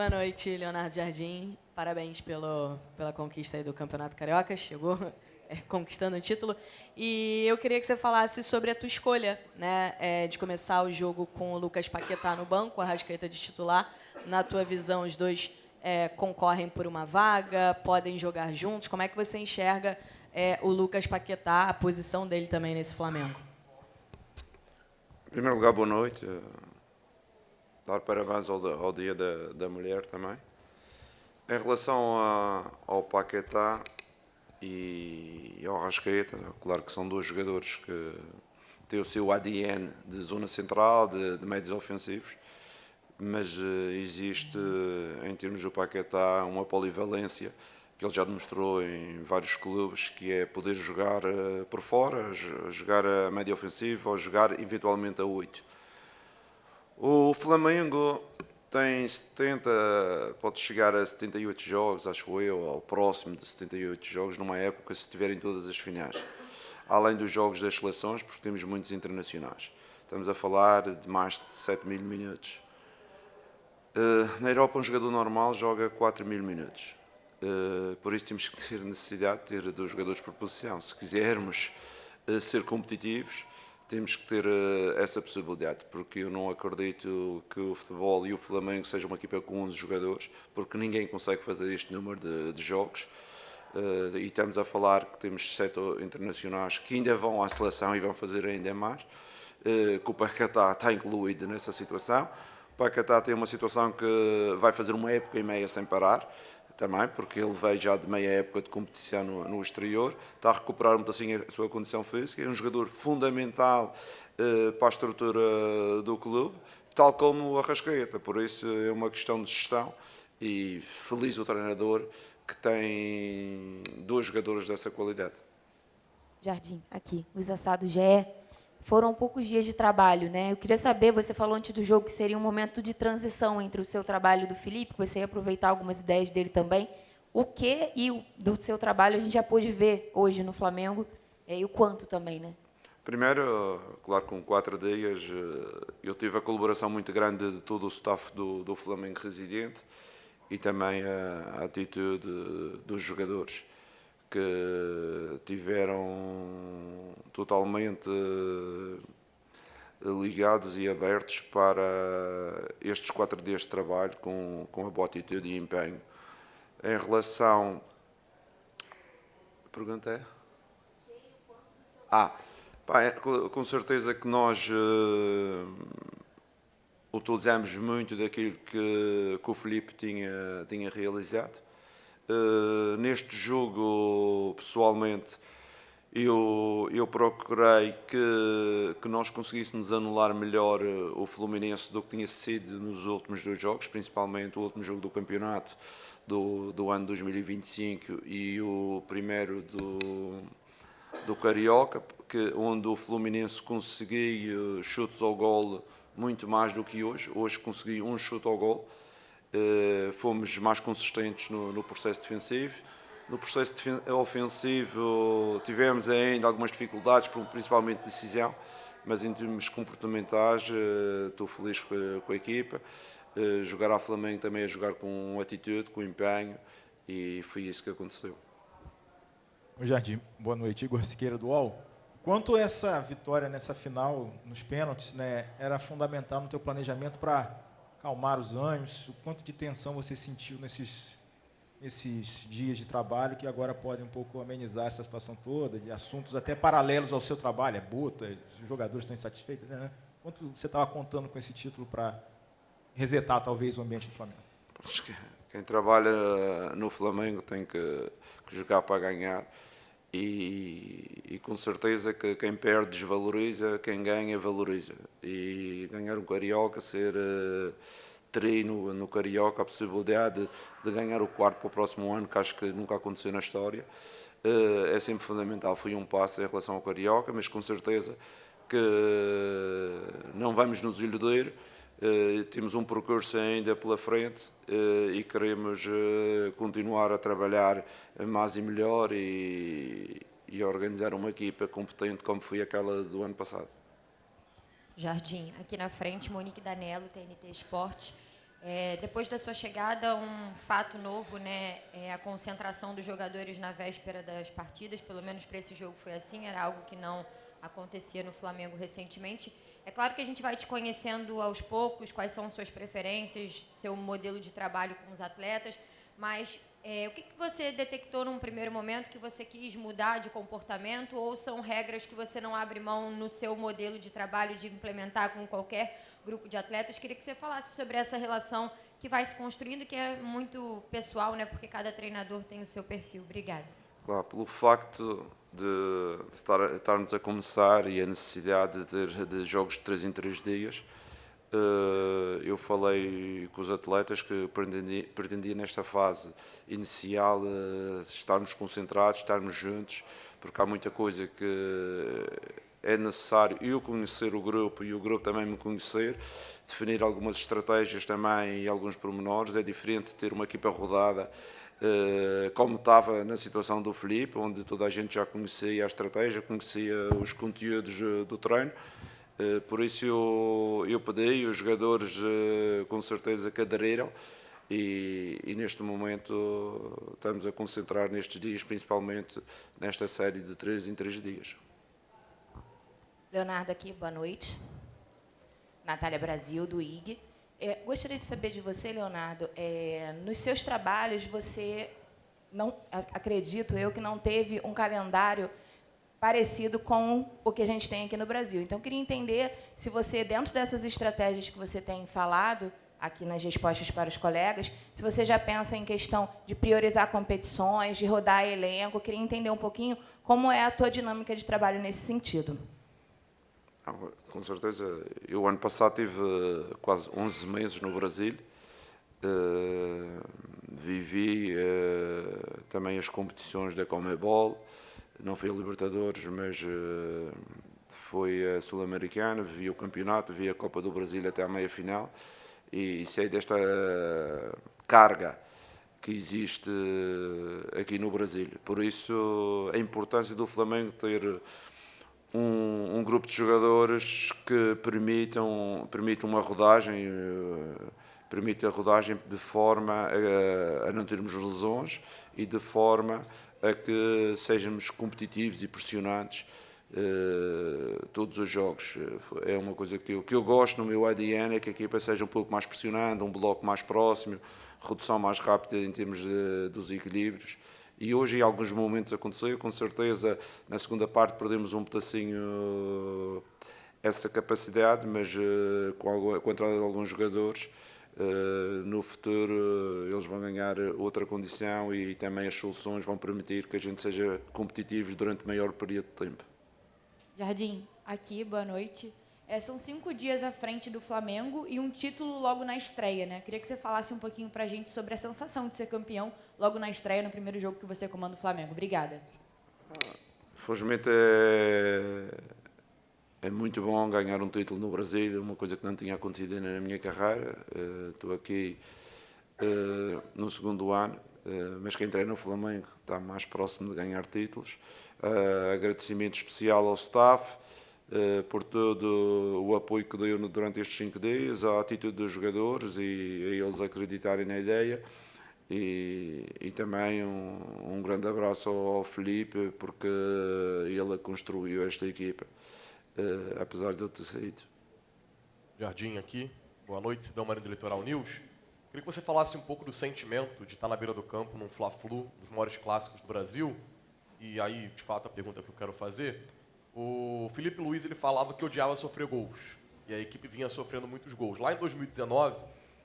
Boa noite, Leonardo Jardim. Parabéns pela conquista aí do Campeonato Carioca. Chegou conquistando o título. E eu queria que você falasse sobre a tua escolha, né, de começar o jogo com o Lucas Paquetá no banco, a Arrascaeta de titular. Na tua visão, os dois concorrem por uma vaga, podem jogar juntos. Como é que você enxerga o Lucas Paquetá, a posição dele também nesse Flamengo? Em primeiro lugar, boa noite. Dar parabéns ao Dia da Mulher também. Em relação ao Paquetá e ao Arrascaeta, claro que são dois jogadores que têm o seu ADN de zona central, de médios ofensivos, mas existe, em termos do Paquetá, uma polivalência que ele já demonstrou em vários clubes, que é poder jogar por fora, jogar a médio ofensivo ou jogar eventualmente a 8. O Flamengo tem 70, pode chegar a 78 jogos, acho eu, ou próximo de 78 jogos numa época, se tiverem todas as finais. Além dos jogos das seleções, porque temos muitos internacionais. Estamos a falar de mais de 7.000 minutos. Na Europa, um jogador normal joga 4.000 minutos. Por isso temos que ter necessidade de ter dois jogadores por posição. Se quisermos ser competitivos, temos que ter essa possibilidade, porque eu não acredito que o futebol e o Flamengo sejam uma equipa com 11 jogadores, porque ninguém consegue fazer este número de jogos. E estamos a falar que temos 7 internacionais que ainda vão à seleção e vão fazer ainda mais, que o Paquetá está incluído nessa situação. O Paquetá tem uma situação que vai fazer uma época e meia sem parar, também, porque ele veio já de meia época de competição no exterior, está a recuperar um pedacinho a sua condição física, é um jogador fundamental para a estrutura do clube, tal como o Arrascaeta, por isso é uma questão de gestão e feliz o treinador que tem dois jogadores dessa qualidade. Jardim, aqui, Luiz Assado, GE. Foram poucos dias de trabalho, né? Eu queria saber, você falou antes do jogo que seria um momento de transição entre o seu trabalho e do Felipe, que você ia aproveitar algumas ideias dele também. O que do seu trabalho a gente já pôde ver hoje no Flamengo e o quanto também, né? Primeiro, claro, com 4 dias, eu tive a colaboração muito grande de todo o staff do Flamengo residente e também a atitude dos jogadores, que tiveram totalmente ligados e abertos para estes 4 dias de trabalho com a boa atitude e empenho. Em relação... A pergunta é? Com certeza que nós utilizamos muito daquilo que o Felipe tinha realizado. Neste jogo, pessoalmente, eu procurei que nós conseguíssemos anular melhor o Fluminense do que tinha sido nos últimos 2 jogos, principalmente o último jogo do campeonato do ano 2025 e o primeiro do Carioca, onde o Fluminense conseguiu chutes ao golo muito mais do que hoje. Hoje consegui um chute ao golo. Fomos mais consistentes no processo defensivo. No processo ofensivo tivemos ainda algumas dificuldades, principalmente de decisão, mas em termos comportamentais estou feliz com a equipa. Jogar ao Flamengo também é jogar com atitude, com empenho, e foi isso que aconteceu. Oi, Jardim, boa noite. Igor Siqueira, do UOL. Quanto essa vitória nessa final, nos pênaltis, né, era fundamental no teu planejamento para acalmar os ânimos? O quanto de tensão você sentiu nesses dias de trabalho que agora podem um pouco amenizar essa situação toda, de assuntos até paralelos ao seu trabalho, buta, os jogadores estão insatisfeitos, né? Quanto você estava contando com esse título para resetar, talvez, o ambiente do Flamengo? Quem trabalha no Flamengo tem que jogar para ganhar. E com certeza que quem perde desvaloriza, quem ganha valoriza. E ganhar um Carioca, ser tri no Carioca, a possibilidade de ganhar o 4º para o próximo ano, que acho que nunca aconteceu na história, é sempre fundamental. Foi um passo em relação ao Carioca, mas com certeza que não vamos nos iludir. Temos um percurso ainda pela frente e queremos continuar a trabalhar mais e melhor e organizar uma equipa competente como foi aquela do ano passado. Jardim, aqui na frente, Monique Danello, TNT Esportes. Depois da sua chegada, um fato novo, né, é a concentração dos jogadores na véspera das partidas, pelo menos para esse jogo foi assim, era algo que não acontecia no Flamengo recentemente. É claro que a gente vai te conhecendo aos poucos, quais são suas preferências, seu modelo de trabalho com os atletas, mas o que você detectou num primeiro momento que você quis mudar de comportamento, ou são regras que você não abre mão no seu modelo de trabalho de implementar com qualquer grupo de atletas? Queria que você falasse sobre essa relação que vai se construindo, que é muito pessoal, né, porque cada treinador tem o seu perfil. Obrigada. Claro, pelo facto de estarmos a começar e a necessidade de jogos de 3 em 3 dias, eu falei com os atletas que pretendia nesta fase inicial estarmos concentrados, estarmos juntos, porque há muita coisa que é necessário eu conhecer o grupo e o grupo também me conhecer, definir algumas estratégias também e alguns pormenores. É diferente ter uma equipa rodada, como estava na situação do Filipe, onde toda a gente já conhecia a estratégia, conhecia os conteúdos do treino. Por isso eu pedi, os jogadores com certeza que aderiram, e neste momento estamos a concentrar nestes dias, principalmente nesta série de 3 em 3 dias. Leonardo aqui, boa noite. Natália Brasil, do IG. Gostaria de saber de você, Leonardo, nos seus trabalhos você, não, acredito eu, que não teve um calendário parecido com o que a gente tem aqui no Brasil. Então, eu queria entender se você, dentro dessas estratégias que você tem falado aqui nas respostas para os colegas, se você já pensa em questão de priorizar competições, de rodar elenco. Eu queria entender um pouquinho como é a tua dinâmica de trabalho nesse sentido. Com certeza. Eu, ano passado, tive quase 11 meses no Brasil. Vivi também as competições da Conmebol. Não foi a Libertadores, mas foi a Sul-Americana. Vivi o campeonato, vi a Copa do Brasil até à meia-final. E sei desta carga que existe aqui no Brasil. Por isso, a importância do Flamengo ter um grupo de jogadores que permitam uma rodagem, permite a rodagem de forma a não termos lesões e de forma a que sejamos competitivos e pressionantes todos os jogos. É uma coisa que eu gosto no meu ADN, é que a equipa seja um pouco mais pressionante, um bloco mais próximo, redução mais rápida em termos dos equilíbrios. E hoje, em alguns momentos, aconteceu, com certeza, na segunda parte perdemos um pedacinho essa capacidade, mas com a entrada de alguns jogadores, no futuro eles vão ganhar outra condição e também as soluções vão permitir que a gente seja competitivos durante maior período de tempo. Jardim, aqui, boa noite. São 5 dias à frente do Flamengo e um título logo na estreia, né? Queria que você falasse um pouquinho pra gente sobre a sensação de ser campeão logo na estreia, no primeiro jogo que você comanda o Flamengo. Obrigada. Felizmente é muito bom ganhar um título no Brasil, uma coisa que não tinha acontecido na minha carreira. Estou aqui no segundo ano, mas quem treina no Flamengo está mais próximo de ganhar títulos. Agradecimento especial ao staff por todo o apoio que deu durante estes 5 dias, a atitude dos jogadores e a eles acreditarem na ideia. E também um grande abraço ao Filipe, porque ele construiu esta equipa, apesar de eu ter saído. Jardim aqui, boa noite, Cidão Marinho do Litoral News. Queria que você falasse um pouco do sentimento de estar na beira do campo, num Fla-Flu, dos maiores clássicos do Brasil. E aí, de fato, a pergunta que eu quero fazer. O Filipe Luiz, ele falava que odiava sofrer gols. E a equipe vinha sofrendo muitos gols. Lá em 2019,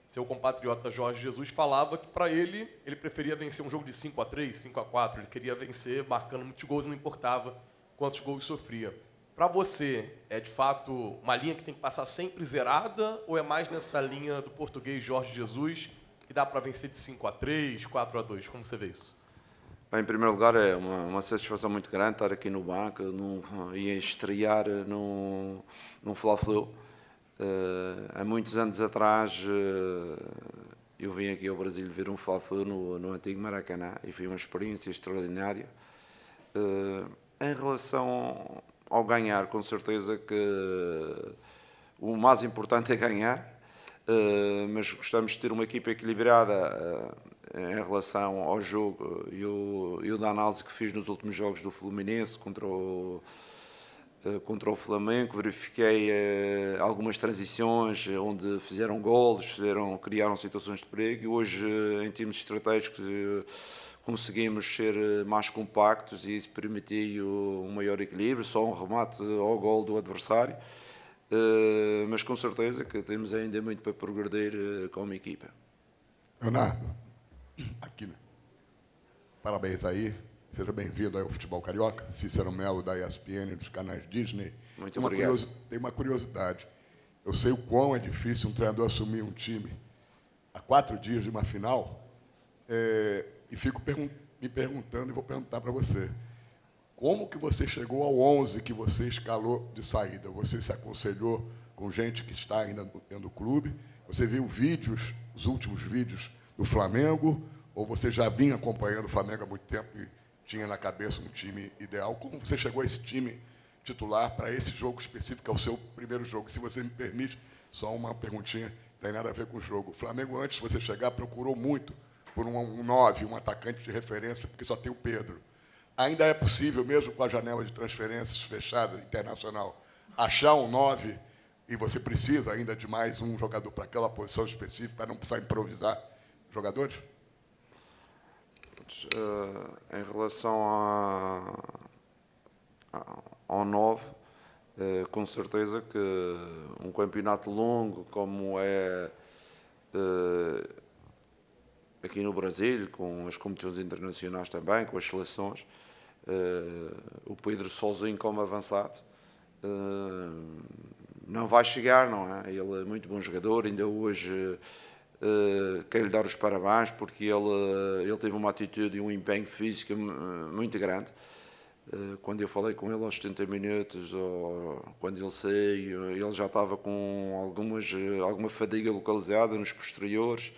seu compatriota Jorge Jesus falava que, para ele preferia vencer um jogo de 5-3, 5-4. Ele queria vencer marcando muitos gols e não importava quantos gols sofria. Para você, é de fato uma linha que tem que passar sempre zerada, ou é mais nessa linha do português Jorge Jesus, que dá para vencer de 5-3, 4-2? Como você vê isso? Em primeiro lugar, é uma satisfação muito grande estar aqui no banco e estrear num Fla-Flu. Há muitos anos atrás, eu vim aqui ao Brasil ver um Fla-Flu no antigo Maracanã e foi uma experiência extraordinária. Em relação ao ganhar, com certeza que o mais importante é ganhar. mas gostamos de ter uma equipa equilibrada em relação ao jogo e da análise que fiz nos últimos jogos do Fluminense contra o Flamengo. Verifiquei algumas transições onde fizeram golos, criaram situações de perigo, e hoje, em termos estratégicos, conseguimos ser mais compactos e isso permitiu um maior equilíbrio, só um remate ao gol do adversário, mas com certeza que temos ainda muito para progredir como equipa. Leonardo, aqui, parabéns aí, seja bem-vindo ao Futebol Carioca, Cícero Melo da ESPN, dos canais Disney. Muito obrigado. Tem uma curiosidade, eu sei o quão é difícil um treinador assumir um time a 4 dias de uma final, e fico me perguntando, e vou perguntar para você, como que você chegou ao 11 que você escalou de saída? Você se aconselhou com gente que está ainda dentro do clube? Você viu vídeos, os últimos vídeos do Flamengo? Ou você já vinha acompanhando o Flamengo há muito tempo e tinha na cabeça um time ideal? Como você chegou a esse time titular para esse jogo específico, que é o seu primeiro jogo? Se você me permite, só uma perguntinha, não tem nada a ver com o jogo. O Flamengo, antes de você chegar, procurou muito por um 9, um atacante de referência, porque só tem o Pedro. Ainda é possível, mesmo com a janela de transferências fechada, internacional, achar um 9 e você precisa ainda de mais um jogador para aquela posição específica, para não precisar improvisar jogadores? Em relação ao 9, com certeza que um campeonato longo como é aqui no Brasil, com as competições internacionais também, com as seleções, o Pedro sozinho como avançado não vai chegar, não é? Ele é muito bom jogador, ainda hoje quero lhe dar os parabéns porque ele teve uma atitude e um empenho físico muito grande. Quando eu falei com ele aos 70 minutos, ou quando ele saiu, ele já estava com alguma fadiga localizada nos posteriores.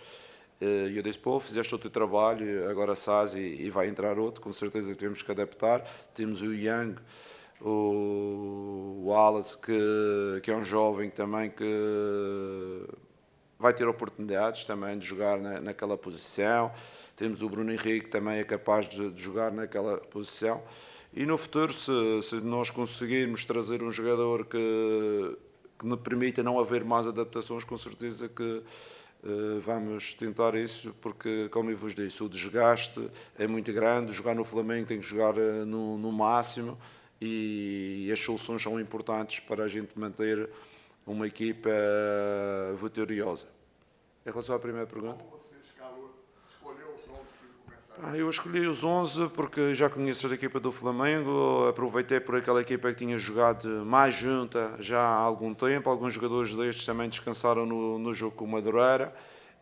E eu disse, pô, fizeste o teu trabalho, agora sais e vai entrar outro, com certeza que temos que adaptar. Temos o Young, o Wallace, que é um jovem também que vai ter oportunidades também de jogar naquela posição. Temos o Bruno Henrique, que também é capaz de jogar naquela posição. E no futuro, se nós conseguirmos trazer um jogador que nos permita não haver mais adaptações, com certeza que vamos tentar isso, porque, como eu vos disse, o desgaste é muito grande. Jogar no Flamengo tem que jogar no máximo e as soluções são importantes para a gente manter uma equipa vitoriosa. Em relação à primeira pergunta? Como você escolheu os 11 que começaram? Eu escolhi os 11 porque já conheço a equipa do Flamengo, aproveitei por aquela equipa que tinha jogado mais junta já há algum tempo. Alguns jogadores destes também descansaram no jogo com o Madureira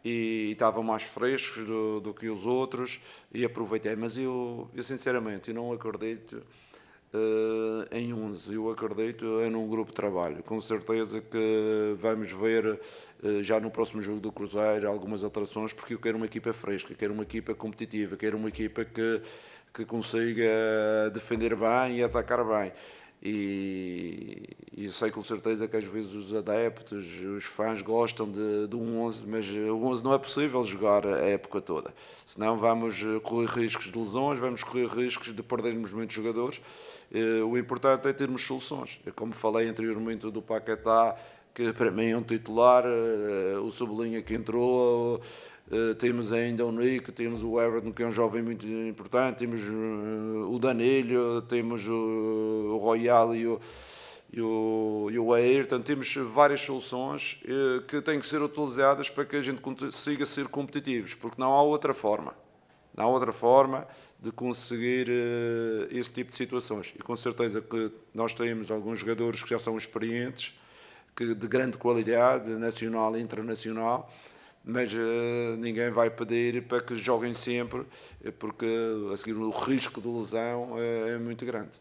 e estavam mais frescos do que os outros e aproveitei. Mas eu sinceramente, eu não acredito em 11, eu acredito num grupo de trabalho. Com certeza que vamos ver já no próximo jogo do Cruzeiro algumas alterações, porque eu quero uma equipa fresca, quero uma equipa competitiva, quero uma equipa que consiga defender bem e atacar bem. E sei com certeza que às vezes os adeptos, os fãs gostam de um 11, mas o 11 não é possível jogar a época toda. Senão vamos correr riscos de lesões, vamos correr riscos de perdermos muitos jogadores. O importante é termos soluções. Como falei anteriormente do Paquetá, que para mim é um titular, o Cebolinha que entrou, temos ainda o Nico, temos o Everton, que é um jovem muito importante, temos o Danilo, temos o Royal e o Ayrton. Temos várias soluções que têm que ser utilizadas para que a gente consiga ser competitivos, porque não há outra forma. Não há outra forma de conseguir esse tipo de situações. E com certeza que nós temos alguns jogadores que já são experientes, de grande qualidade, nacional e internacional, mas ninguém vai pedir para que joguem sempre, porque a seguir o risco de lesão é muito grande.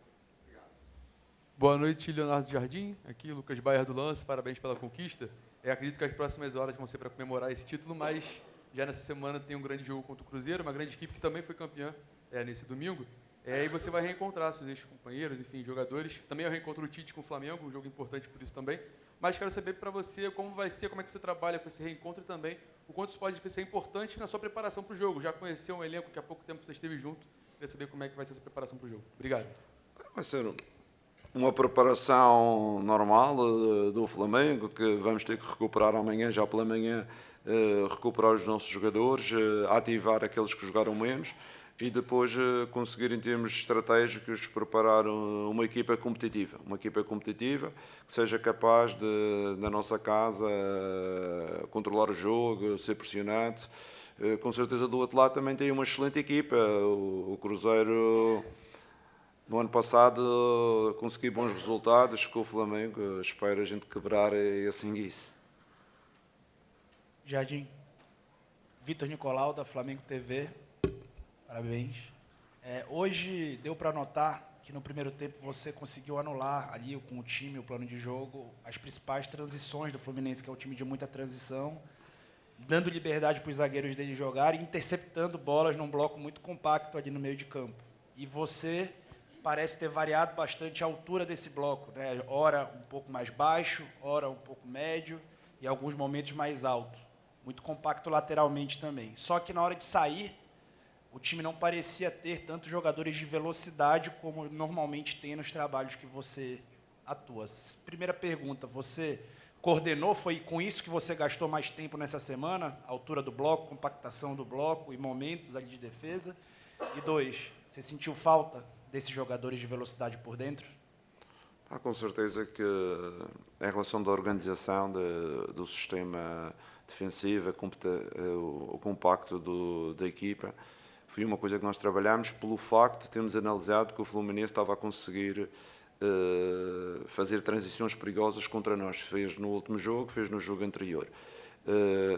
Boa noite, Leonardo Jardim. Aqui, Lucas Bayer do Lance. Parabéns pela conquista. Acredito que as próximas horas vão ser para comemorar esse título, mas já nessa semana tem um grande jogo contra o Cruzeiro, uma grande equipe que também foi campeã nesse domingo. E você vai reencontrar seus ex-companheiros, enfim, jogadores. Também eu reencontro o Tite com o Flamengo, um jogo importante por isso também. mas quero saber para você como vai ser, como é que você trabalha com esse reencontro e também o quanto isso pode ser importante na sua preparação para o jogo. Já conheceu um elenco que há pouco tempo você esteve junto, queria saber como é que vai ser essa preparação para o jogo. Obrigado. Vai ser uma preparação normal do Flamengo, que vamos ter que recuperar amanhã, já pela manhã, recuperar os nossos jogadores, ativar aqueles que jogaram menos e depois conseguir, em termos estratégicos, preparar uma equipa competitiva. Uma equipa competitiva que seja capaz de, na nossa casa, controlar o jogo, ser pressionante. Com certeza do outro lado também tem uma excelente equipa. O Cruzeiro, no ano passado, conseguiu bons resultados com o Flamengo. Espero a gente quebrar esse enguice. Jardim, Vitor Nicolau, da Flamengo TV. Parabéns. Hoje deu para notar que no primeiro tempo você conseguiu anular ali com o time, o plano de jogo, as principais transições do Fluminense, que é um time de muita transição, dando liberdade para os zagueiros dele jogarem, interceptando bolas num bloco muito compacto ali no meio de campo. E você parece ter variado bastante a altura desse bloco, né? Ora um pouco mais baixo, ora um pouco médio e alguns momentos mais alto. Muito compacto lateralmente também. Só que na hora de sair, o time não parecia ter tantos jogadores de velocidade como normalmente tem nos trabalhos que você atua. Primeira pergunta, você coordenou, foi com isso que você gastou mais tempo nessa semana? Altura do bloco, compactação do bloco e momentos ali de defesa? E 2, você sentiu falta desses jogadores de velocidade por dentro? Com certeza que em relação da organização do sistema defensivo, o compacto da equipa, foi uma coisa que nós trabalhámos pelo facto de termos analisado que o Fluminense estava a conseguir fazer transições perigosas contra nós. Fez no último jogo, fez no jogo anterior.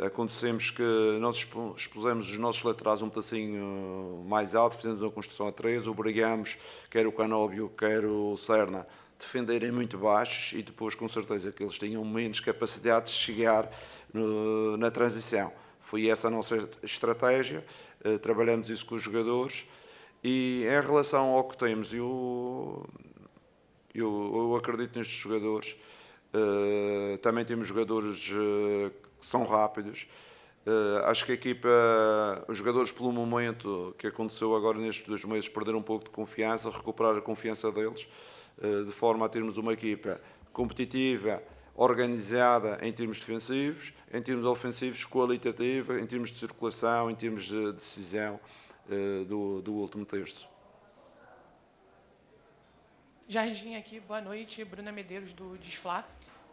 Acontecemos que nós expusemos os nossos laterais um pedacinho mais alto, fizemos uma construção a 3, obrigámos quer o Canóbio, quer o Serna defenderem muito baixos e depois com certeza que eles tinham menos capacidade de chegar na transição. Foi essa a nossa estratégia, trabalhamos isso com os jogadores e em relação ao que temos, eu acredito nestes jogadores. Também temos jogadores que são rápidos. Acho que a equipa, os jogadores pelo momento que aconteceu agora nestes 2 meses perderam um pouco de confiança, recuperar a confiança deles, de forma a termos uma equipa competitiva, organizada em termos defensivos, em termos ofensivos, qualitativa, em termos de circulação, em termos de decisão do último terço. Jardim aqui, boa noite. Bruna Medeiros, do Desflá.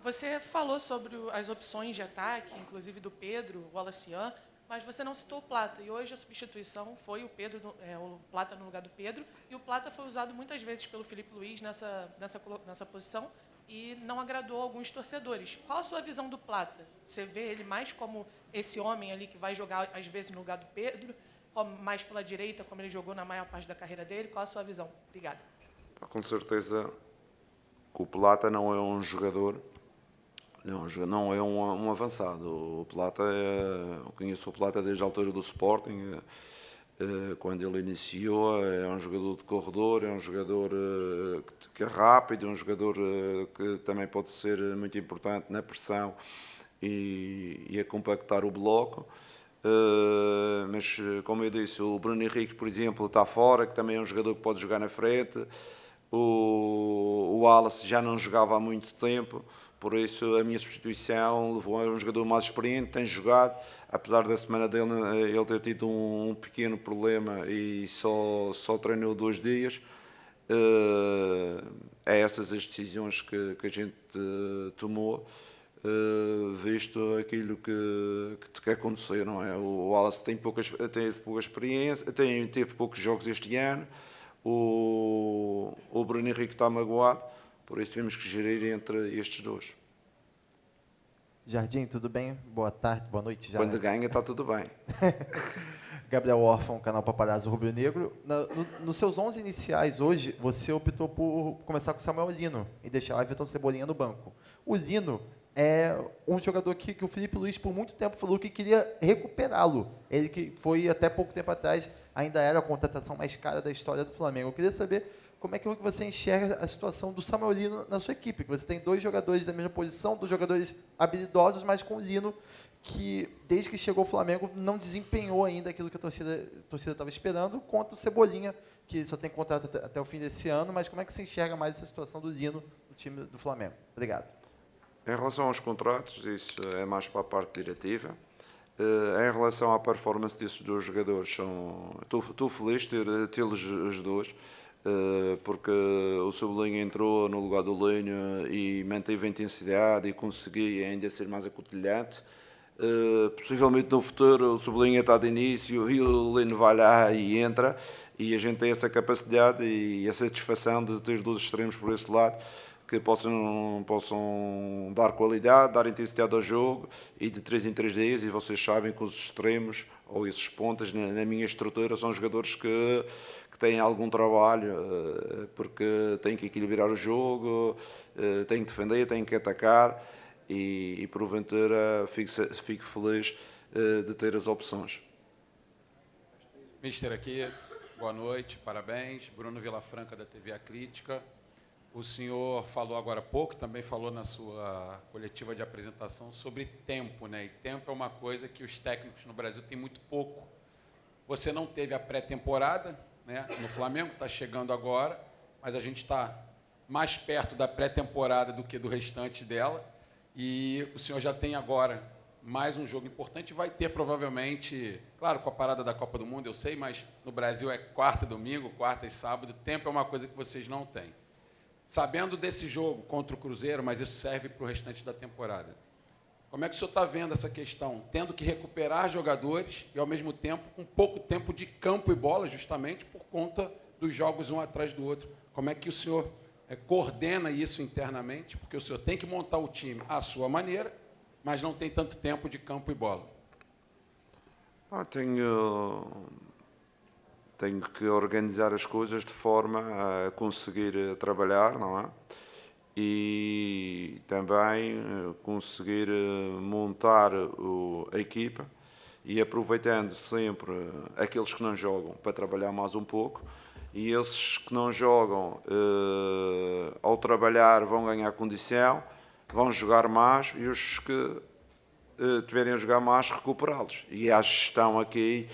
Você falou sobre as opções de ataque, inclusive do Pedro, o Wallacian, mas você não citou o Plata. E hoje a substituição foi o Plata no lugar do Pedro, e o Plata foi usado muitas vezes pelo Filipe Luiz nessa posição e não agradou alguns torcedores. Qual a sua visão do Plata? Você vê ele mais como esse homem ali que vai jogar, às vezes, no lugar do Pedro, mais pela direita, como ele jogou na maior parte da carreira dele? Qual a sua visão? Obrigada. Com certeza que o Plata não é um jogador, não é um avançado. O Plata eu conheço o Plata desde a altura do Sporting, quando ele iniciou. É um jogador de corredor, é um jogador que é rápido, é um jogador que também pode ser muito importante na pressão e a compactar o bloco. Mas, como eu disse, o Bruno Henrique, por exemplo, está fora, que também é um jogador que pode jogar na frente. O Wallace já não jogava há muito tempo, por isso a minha substituição levou a um jogador mais experiente, tem jogado, apesar da semana dele ele ter tido um pequeno problema e só treinou 2 dias. É essas as decisões que a gente tomou, visto aquilo que aconteceu, não é? O Wallace teve pouca experiência, teve poucos jogos este ano. O Bruno Henrique está magoado, por isso temos que gerir entre estes 2. Jardim, tudo bem? Boa tarde, boa noite. Já, quando ganha, está tudo bem. Gabriel Órfão, canal Paparazzo Rubro Negro. Nos seus 11 iniciais hoje, você optou por começar com o Samuel Lino e deixar o Everton Cebolinha no banco. O Lino é um jogador que o Filipe Luiz, por muito tempo, falou que queria recuperá-lo. Ele que foi, até pouco tempo atrás, ainda era a contratação mais cara da história do Flamengo. Eu queria saber como é que você enxerga a situação do Samuel Lino na sua equipe? Que você tem 2 jogadores da mesma posição, 2 jogadores habilidosos, mas com o Lino, que desde que chegou ao Flamengo não desempenhou ainda aquilo que a torcida estava esperando, contra o Cebolinha, que só tem contrato até o fim desse ano. Mas como é que você enxerga mais essa situação do Lino no time do Flamengo? Obrigado. Em relação aos contratos, isso é mais para a parte diretiva. Em relação à performance desses 2 jogadores, estou feliz de tê-los os 2, porque o Cebolinha entrou no lugar do Linho e manteve a intensidade e conseguia ainda ser mais acutilhante. Possivelmente no futuro o Cebolinha está de início e o Lino vai lá e entra, e a gente tem essa capacidade e a satisfação de ter 2 extremos por esse lado, que possam dar qualidade, dar intensidade ao jogo, e de 3 em 3 dias. E vocês sabem que os extremos, ou esses pontas, na minha estrutura, são jogadores que têm algum trabalho, porque têm que equilibrar o jogo, têm que defender, têm que atacar, e porventura fico feliz de ter as opções. Mister aqui, boa noite, parabéns. Bruno Vilafranca, da TV A Crítica. O senhor falou agora há pouco, também falou na sua coletiva de apresentação sobre tempo, né? E tempo é uma coisa que os técnicos no Brasil têm muito pouco. Você não teve a pré-temporada, né? No Flamengo, está chegando agora, mas a gente está mais perto da pré-temporada do que do restante dela. E o senhor já tem agora mais um jogo importante, vai ter provavelmente, claro, com a parada da Copa do Mundo, eu sei, mas no Brasil é quarta e domingo, quarta e sábado. Tempo é uma coisa que vocês não têm. Sabendo desse jogo contra o Cruzeiro, mas isso serve para o restante da temporada, como é que o senhor está vendo essa questão? Tendo que recuperar jogadores e, ao mesmo tempo, com pouco tempo de campo e bola, justamente por conta dos jogos um atrás do outro. Como é que o senhor coordena isso internamente? Porque o senhor tem que montar o time à sua maneira, mas não tem tanto tempo de campo e bola. Tenho que organizar as coisas de forma a conseguir trabalhar, não é? E também conseguir montar a equipa, e aproveitando sempre aqueles que não jogam para trabalhar mais um pouco, e esses que não jogam, ao trabalhar, vão ganhar condição, vão jogar mais, e os que tiverem a jogar mais, recuperá-los. E há gestão aqui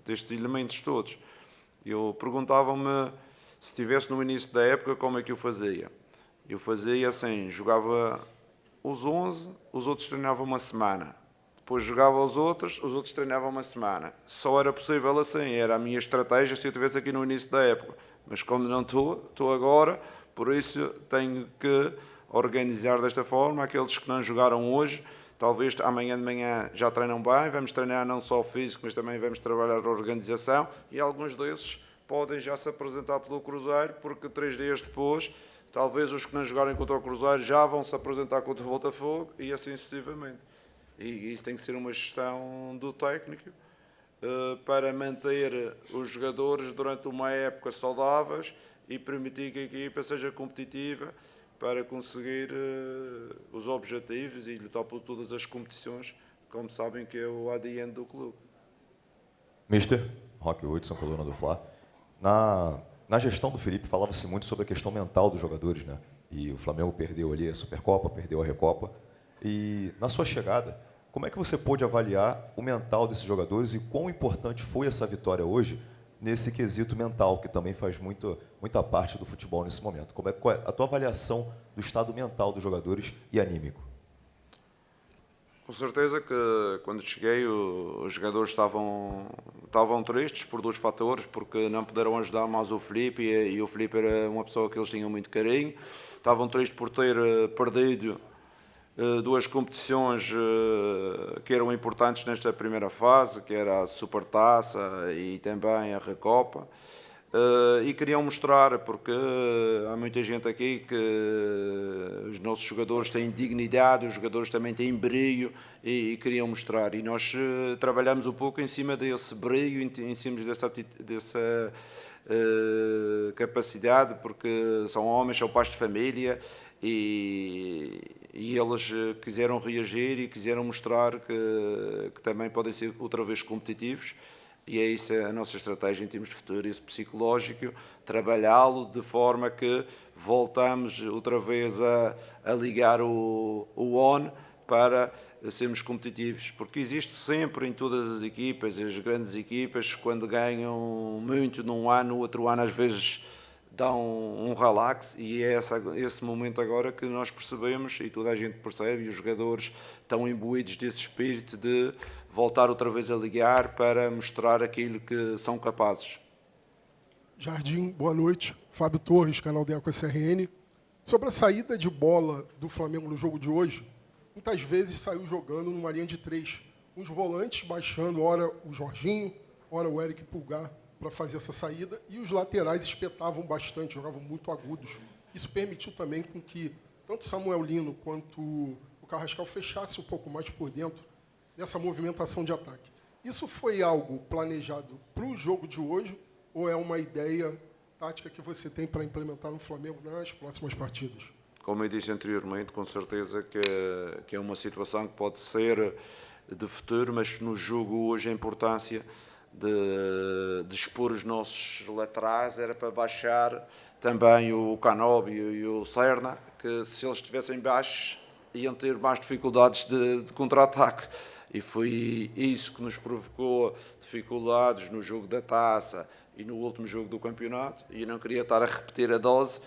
destes elementos todos. Eu perguntava-me, se estivesse no início da época, como é que eu fazia? Eu fazia assim, jogava os 11, os outros treinavam uma semana. Depois jogava os outros treinavam uma semana. Só era possível assim, era a minha estratégia se eu estivesse aqui no início da época. Mas como não estou agora, por isso tenho que organizar desta forma. Aqueles que não jogaram hoje, talvez amanhã de manhã já treinam bem, vamos treinar não só o físico, mas também vamos trabalhar a organização, e alguns desses podem já se apresentar pelo Cruzeiro, porque 3 dias depois, talvez os que não jogarem contra o Cruzeiro já vão se apresentar contra o Botafogo, e assim sucessivamente. E isso tem que ser uma gestão do técnico, para manter os jogadores durante uma época saudáveis e permitir que a equipa seja competitiva, para conseguir os objetivos e lutar por todas as competições, como sabem que é o ADN do clube. Mister, Roque Hudson, coluna do Fla. Na gestão do Felipe, falava-se muito sobre a questão mental dos jogadores, né? E o Flamengo perdeu ali a Supercopa, perdeu a Recopa. E na sua chegada, como é que você pôde avaliar o mental desses jogadores e quão importante foi essa vitória hoje nesse quesito mental, que também faz muita parte do futebol nesse momento? Qual é a tua avaliação do estado mental dos jogadores e anímico? Com certeza que quando cheguei os jogadores estavam tristes por 2 fatores, porque não puderam ajudar mais o Felipe, e o Felipe era uma pessoa que eles tinham muito carinho. Estavam tristes por ter perdido 2 competições que eram importantes nesta primeira fase, que era a Supertaça e também a Recopa. E queriam mostrar, porque há muita gente aqui que os nossos jogadores têm dignidade, os jogadores também têm brilho, e queriam mostrar. E nós trabalhamos um pouco em cima desse brilho, em cima dessa capacidade, porque são homens, são pais de família, e eles quiseram reagir e quiseram mostrar que também podem ser outra vez competitivos. E é isso a nossa estratégia em termos de futuro, isso psicológico, trabalhá-lo de forma que voltamos outra vez a ligar o on para sermos competitivos, porque existe sempre em todas as equipas, as grandes equipas, quando ganham muito num ano, no outro ano às vezes dá um relax, e é esse momento agora que nós percebemos, e toda a gente percebe, e os jogadores estão imbuídos desse espírito de voltar outra vez a ligar para mostrar aquilo que são capazes. Jardim, boa noite. Fábio Torres, canal da Eco SRN. Sobre a saída de bola do Flamengo no jogo de hoje, muitas vezes saiu jogando numa linha de 3. Uns volantes baixando, ora o Jorginho, ora o Eric Pulgar, para fazer essa saída, e os laterais espetavam bastante, jogavam muito agudos. Isso permitiu também com que tanto Samuel Lino quanto o Carrascal fechasse um pouco mais por dentro nessa movimentação de ataque. Isso foi algo planejado para o jogo de hoje, ou é uma ideia tática que você tem para implementar no Flamengo nas próximas partidas? Como eu disse anteriormente, com certeza que é uma situação que pode ser de futuro, mas no jogo hoje a importância de expor os nossos laterais era para baixar também o Canóbio e o Serna, que se eles estivessem baixos iam ter mais dificuldades de contra-ataque. E foi isso que nos provocou dificuldades no jogo da Taça e no último jogo do campeonato, e não queria estar a repetir a dose,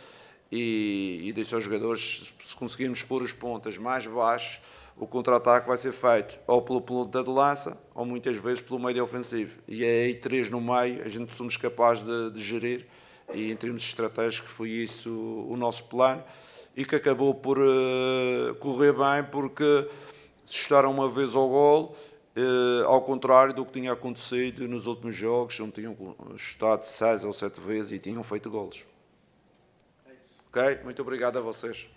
e disse aos jogadores, se conseguirmos pôr os pontas mais baixos, o contra-ataque vai ser feito ou pelo ponta de lança, ou muitas vezes pelo meio ofensivo. E é aí 3 no meio, a gente somos capazes de gerir, e em termos estratégicos foi isso o nosso plano, e que acabou por correr bem, porque chutaram uma vez ao golo, ao contrário do que tinha acontecido nos últimos jogos, onde tinham chutado 6 ou 7 vezes e tinham feito golos. Ok? Muito obrigado a vocês.